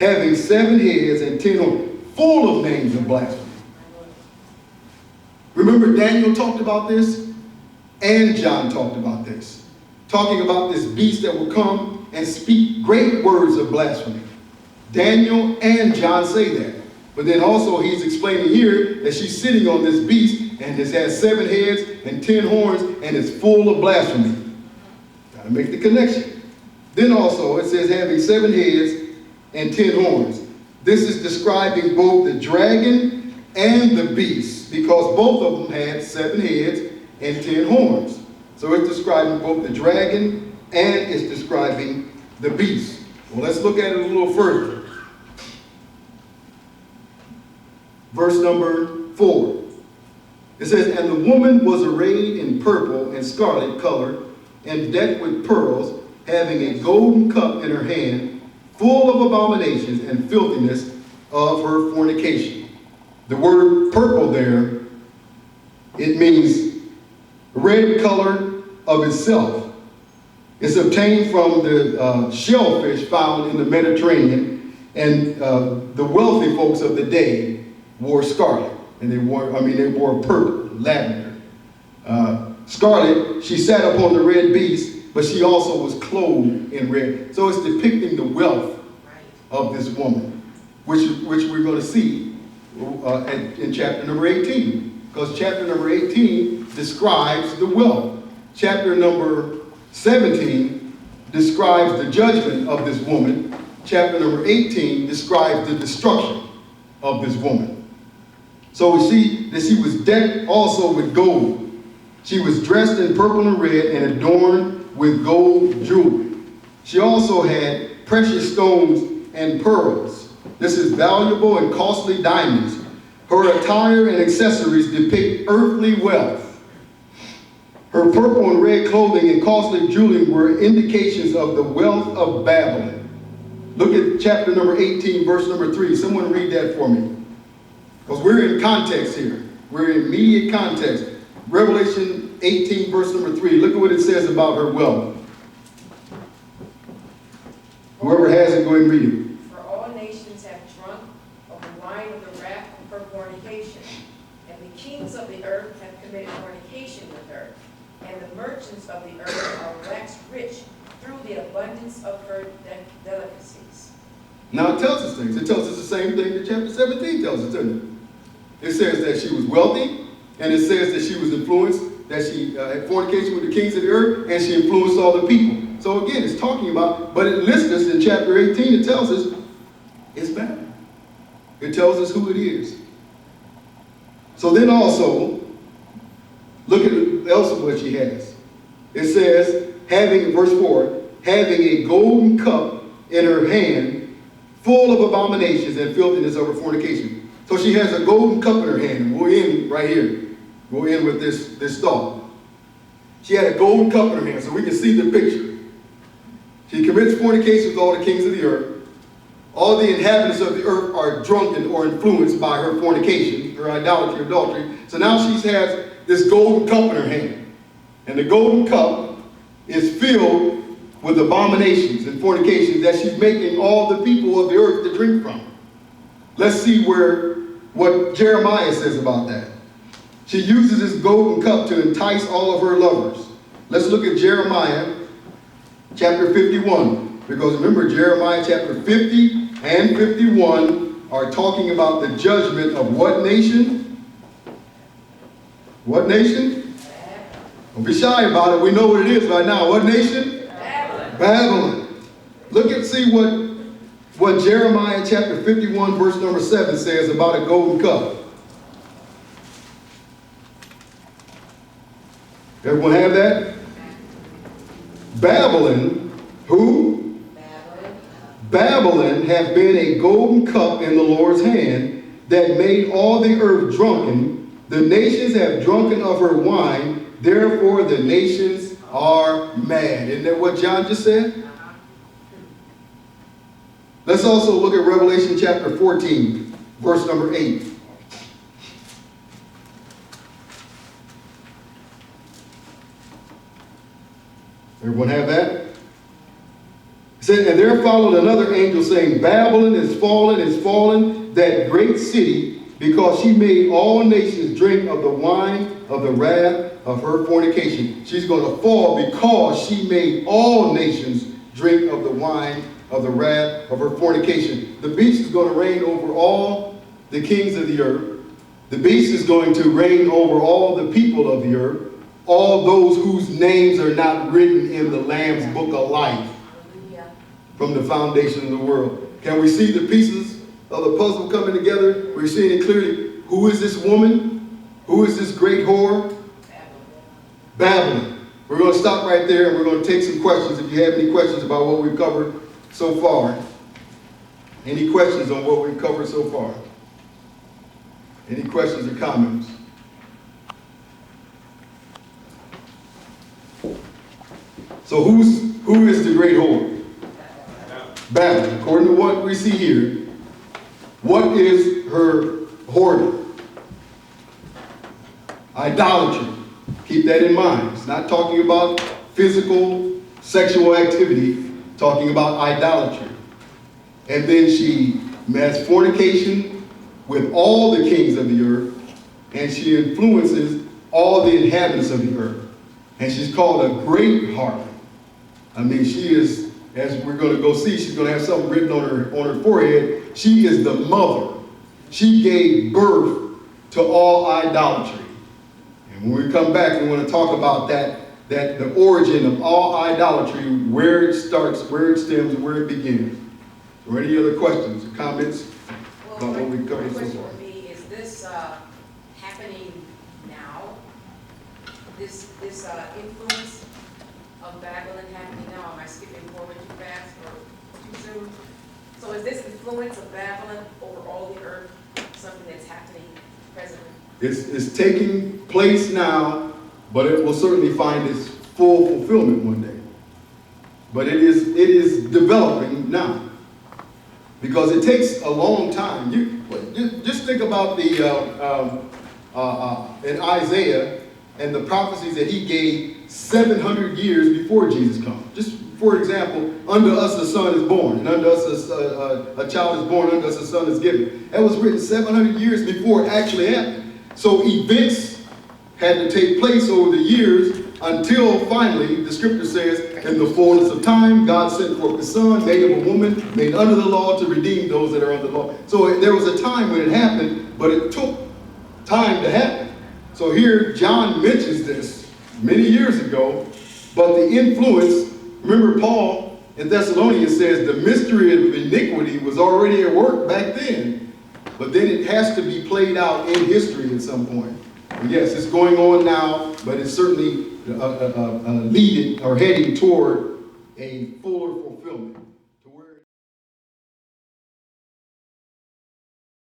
having 7 heads and 10 horns, full of names of blasphemy. Remember, Daniel talked about this, and John talked about this, talking about this beast that will come and speak great words of blasphemy. Daniel and John say that. But then also he's explaining here that she's sitting on this beast and it has 7 heads and 10 horns and it's full of blasphemy. Got to make the connection. Then also it says having 7 heads and 10 horns. This is describing both the dragon and the beast, because both of them had 7 heads and 10 horns. So it's describing both the dragon and it's describing the beast. Well, let's look at it a little further. Verse number 4. It says, and the woman was arrayed in purple and scarlet color, and decked with pearls, having a golden cup in her hand, full of abominations and filthiness of her fornication. The word purple there, it means red color of itself. It's obtained from the shellfish found in the Mediterranean, and the wealthy folks of the day wore scarlet, and they wore purple, lavender. Scarlet, she sat upon the red beast, but she also was clothed in red. So it's depicting the wealth of this woman, which we're going to see in chapter number 18, because chapter number 18 describes the wealth. Chapter number 17 describes the judgment of this woman. Chapter number 18 describes the destruction of this woman. So we see that she was decked also with gold. She was dressed in purple and red and adorned with gold jewelry. She also had precious stones and pearls. This is valuable and costly diamonds. Her attire and accessories depict earthly wealth. Her purple and red clothing and costly jewelry were indications of the wealth of Babylon. Look at chapter number 18, verse number 3. Someone read that for me. Because we're in context here. We're in immediate context. Revelation 18, verse number 3. Look at what it says about her wealth. Whoever has it, go ahead and read it. For all nations have drunk of the wine of the wrath of her fornication, and the kings of the earth have committed fornication with her, and the merchants of the earth are waxed rich through the abundance of her delicacies. Now it tells us things. It tells us the same thing that chapter 17 tells us, doesn't it? It says that she was wealthy, and it says that she was influenced, that she had fornication with the kings of the earth, and she influenced all the people. So again, it's talking about, but it lists us in chapter 18, it tells us it's Babylon. It tells us who it is. So then also, look at else what she has. It says, having, verse 4, having a golden cup in her hand, full of abominations and filthiness of her fornication. So she has a golden cup in her hand, and we'll end right here. We'll end with this thought. She had a golden cup in her hand, so we can see the picture. She commits fornication with all the kings of the earth. All the inhabitants of the earth are drunken or influenced by her fornication, her idolatry, adultery. So now she has this golden cup in her hand. And the golden cup is filled with abominations and fornications that she's making all the people of the earth to drink from. Let's see what Jeremiah says about that. She uses this golden cup to entice all of her lovers. Let's look at Jeremiah chapter 51. Because remember, Jeremiah chapter 50 and 51 are talking about the judgment of what nation? What nation? Don't be shy about it. We know what it is right now. What nation? Babylon. Babylon. Look and see what Jeremiah chapter 51 verse number 7 says about a golden cup. Everyone have that? Babylon, who? Babylon hath been a golden cup in the Lord's hand that made all the earth drunken. The nations have drunken of her wine, therefore the nations are mad. Isn't that what John just said? Let's also look at Revelation chapter 14, verse number 8. Everyone have that? It And there followed another angel saying, Babylon is fallen, that great city, because she made all nations drink of the wine of the wrath of her fornication. She's going to fall because she made all nations drink of the wine of the wrath of her fornication. The beast is going to reign over all the kings of the earth. The beast is going to reign over all the people of the earth, all those whose names are not written in the Lamb's book of life from the foundation of the world. Can we see the pieces of the puzzle coming together? We're seeing it clearly. Who is this woman? Who is this great whore? Babylon. We're going to stop right there and we're going to take some questions. If you have any questions about what we've covered so far. Any questions on what we've covered so far? Any questions or comments? So who is the great whore? Babylon. According to what we see here, what is her whoredom? Idolatry. Keep that in mind. It's not talking about physical sexual activity, talking about idolatry. And then she has fornication with all the kings of the earth, and she influences all the inhabitants of the earth. And she's called a great harlot. I mean, she is, as we're going to go see, she's going to have something written on her forehead. She is the mother. She gave birth to all idolatry. And when we come back, we want to talk about that the origin of all idolatry, where it starts, where it stems, where it begins. Or any other questions or comments about what we've covered so far? For me, is this happening now? This influence of Babylon happening now? Am I skipping forward too fast or too soon? So is this influence of Babylon over all the earth something that's happening presently? It's taking place now, but it will certainly find its full fulfillment one day. But it is developing now. Because it takes a long time. You just think about in Isaiah and the prophecies that he gave 700 years before Jesus comes. Just for example, unto us a son is born, and unto us a child is born, unto us a son is given. That was written 700 years before it actually happened. So events had to take place over the years until finally, the scripture says, in the fullness of time, God sent forth the Son, made of a woman, made under the law to redeem those that are under the law. So there was a time when it happened, but it took time to happen. So here, John mentions this many years ago, but the influence, remember Paul in Thessalonians says the mystery of iniquity was already at work back then, but then it has to be played out in history at some point. And yes, it's going on now, but it's certainly leading or heading toward a fuller fulfillment.